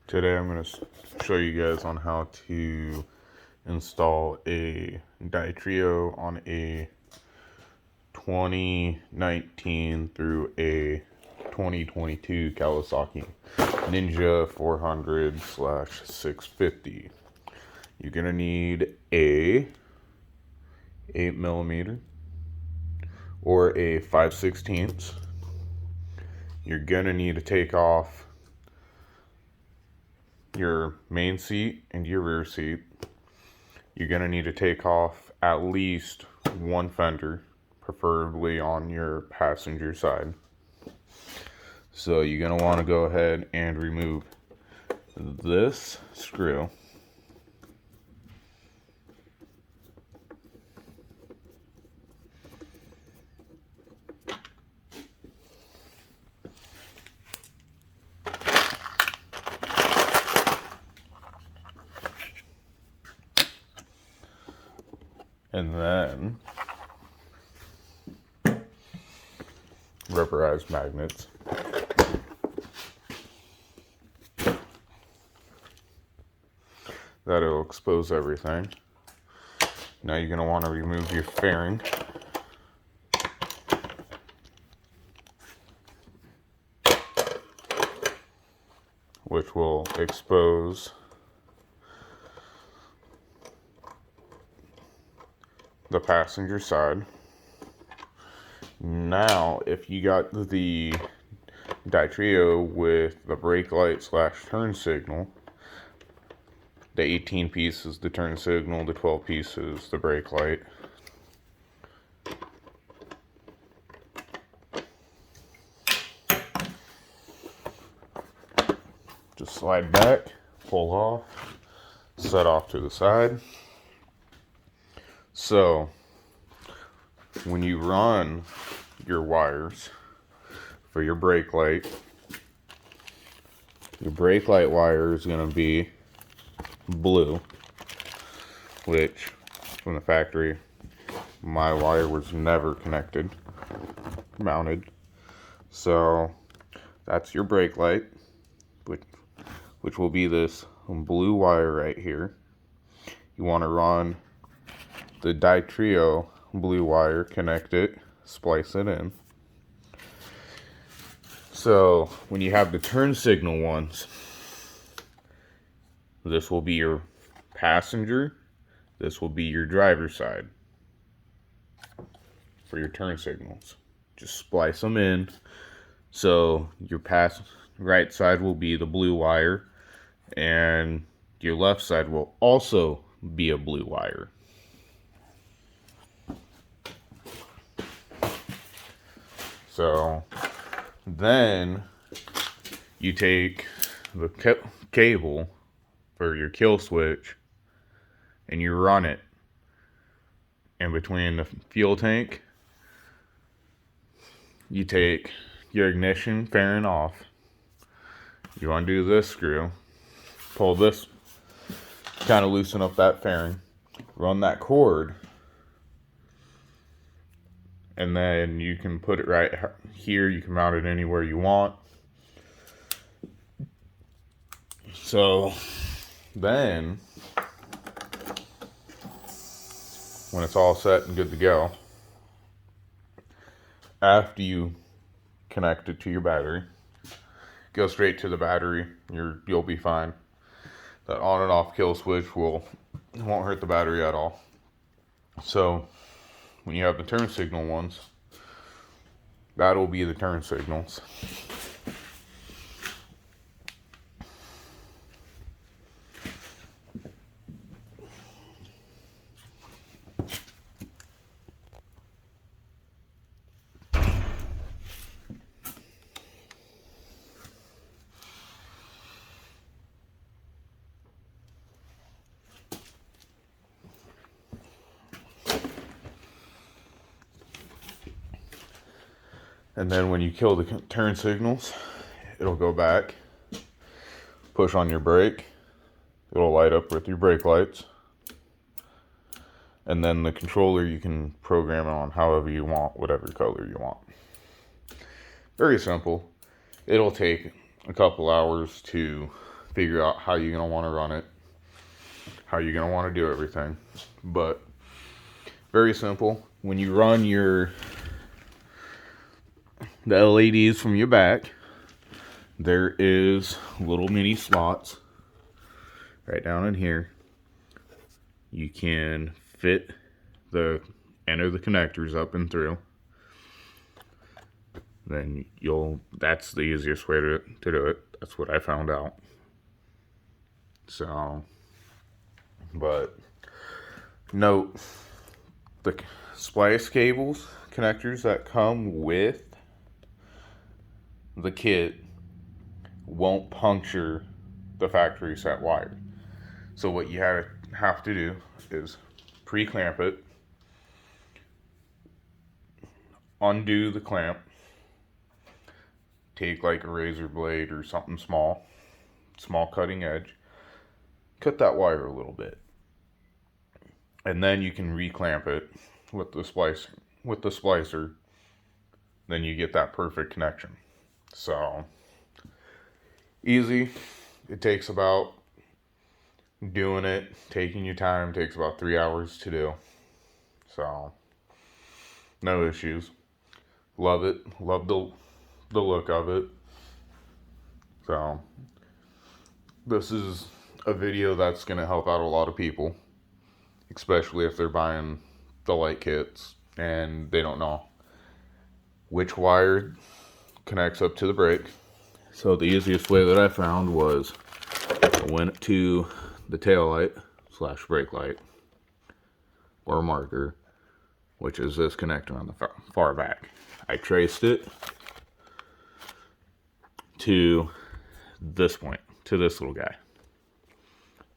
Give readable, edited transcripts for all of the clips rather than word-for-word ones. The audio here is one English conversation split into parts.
Today I'm going to show you guys on how to install a ditrio on a 2019 through a 2022 Kawasaki Ninja 400/650. You're going to need a 8mm or a 5/16. You're going to need to take off your main seat and your rear seat. You're going to need to take off at least one fender, preferably on your passenger side. So you're going to want to go ahead and remove this screw. And then rubberized magnets. That'll expose everything. Now you're going to want to remove your fairing. Which will expose the passenger side. Now, if you got the ditrio with the brake light / turn signal, the 18 pieces the turn signal, the 12 pieces the brake light. Just slide back, pull off, set off to the side. So when you run your wires for your brake light wire is going to be blue, which from the factory my wire was never mounted. So that's your brake light, which will be this blue wire right here. You want to run the ditrio blue wire, connect it, splice it in. So when you have the turn signal ones, this will be your passenger, this will be your driver's side for your turn signals. Just splice them in. So your right side will be the blue wire, and your left side will also be a blue wire. So then you take the cable for your kill switch and you run it in between the fuel tank. You take your ignition fairing off. You undo this screw, pull this, kind of loosen up that fairing, run that cord, and then you can put it right here. You can mount it anywhere you want. So then when it's all set and good to go, after you connect it to your battery, go straight to the battery, you'll be fine. That on and off kill switch won't hurt the battery at all. So when you have the turn signal ones, that'll be the turn signals. And then when you kill the turn signals, it'll go back, push on your brake, it'll light up with your brake lights. And then the controller, you can program it on however you want, whatever color you want. Very simple. It'll take a couple hours to figure out how you're going to want to run it, how you're going to want to do everything. But very simple. When you run the LEDs from your back, there is little mini slots right down in here. You can fit the end of the connectors up and through. Then that's the easiest way to do it. That's what I found out. So, but note, the splice cables, connectors that come with the kit won't puncture the factory set wire. So what you have to do is pre-clamp it, undo the clamp, take like a razor blade or something small cutting edge, cut that wire a little bit, and then you can reclamp it with the splicer. Then you get that perfect connection. So easy. It takes about taking your time takes about 3 hours to do. So no issues. Love it. Love the look of it. So this is a video that's going to help out a lot of people, especially if they're buying the light kits and they don't know which wire connects up to the brake. So the easiest way that I found was I went to the tail light / brake light or marker, which is this connector on the far back. I traced it to this point, to this little guy,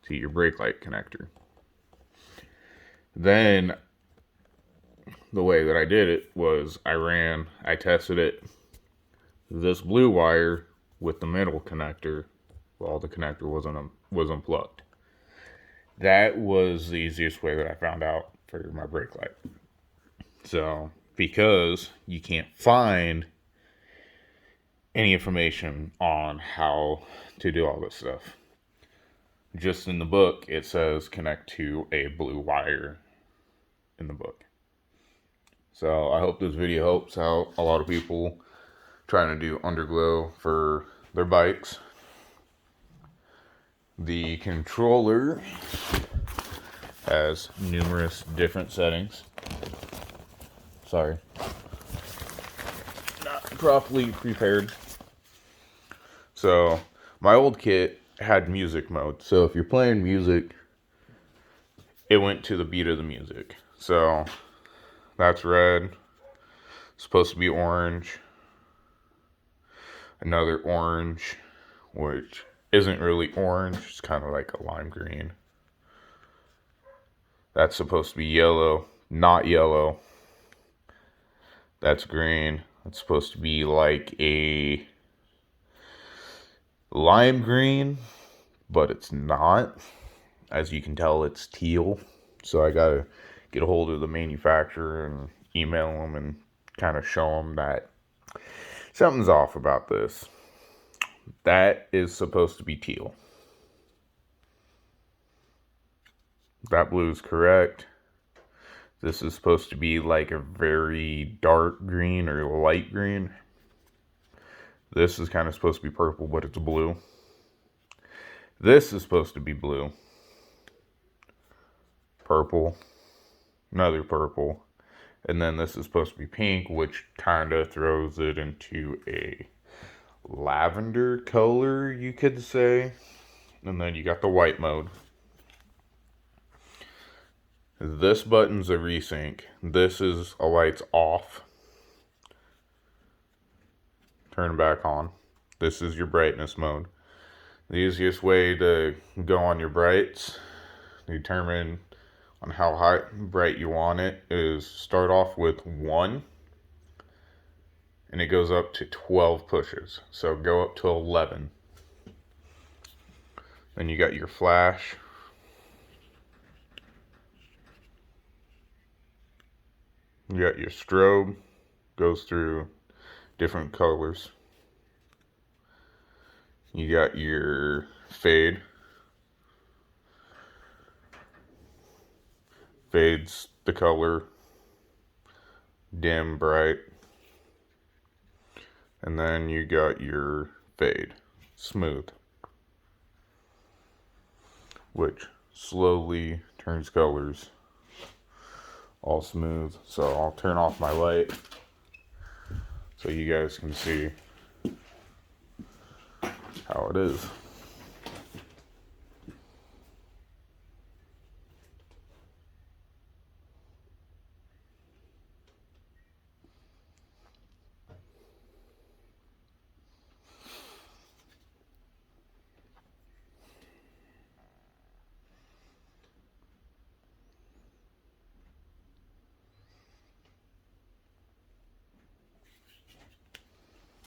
to your brake light connector. Then the way that I did it was I tested it, this blue wire with the middle connector, while the connector was unplugged. That was the easiest way that I found out for my brake light. So, because you can't find any information on how to do all this stuff. Just in the book, it says connect to a blue wire in the book. So I hope this video helps out a lot of people trying to do underglow for their bikes. The controller has numerous different settings. Sorry. Not properly prepared. So my old kit had music mode. So if you're playing music, it went to the beat of the music. So that's red. It's supposed to be orange. Another orange, which isn't really orange. It's kind of like a lime green. That's supposed to be yellow, not yellow. That's green. It's supposed to be like a lime green, but it's not. As you can tell, it's teal. So I gotta get a hold of the manufacturer and email them and kind of show them that something's off about this. That is supposed to be teal. That blue is correct. This is supposed to be like a very dark green or light green. This is kind of supposed to be purple, but it's blue. This is supposed to be blue. Purple. Another purple. And then this is supposed to be pink, which kind of throws it into a lavender color, you could say. And then you got the white mode. This button's a resync. This is a lights off. Turn back on. This is your brightness mode. The easiest way to go on your brights, determine on how high bright you want it, is start off with 1 and it goes up to 12 pushes. So go up to 11. Then you got your flash. You got your strobe, goes through different colors. You got your fade. Fades the color, dim, bright. And then you got your fade, smooth, which slowly turns colors all smooth. So I'll turn off my light so you guys can see how it is.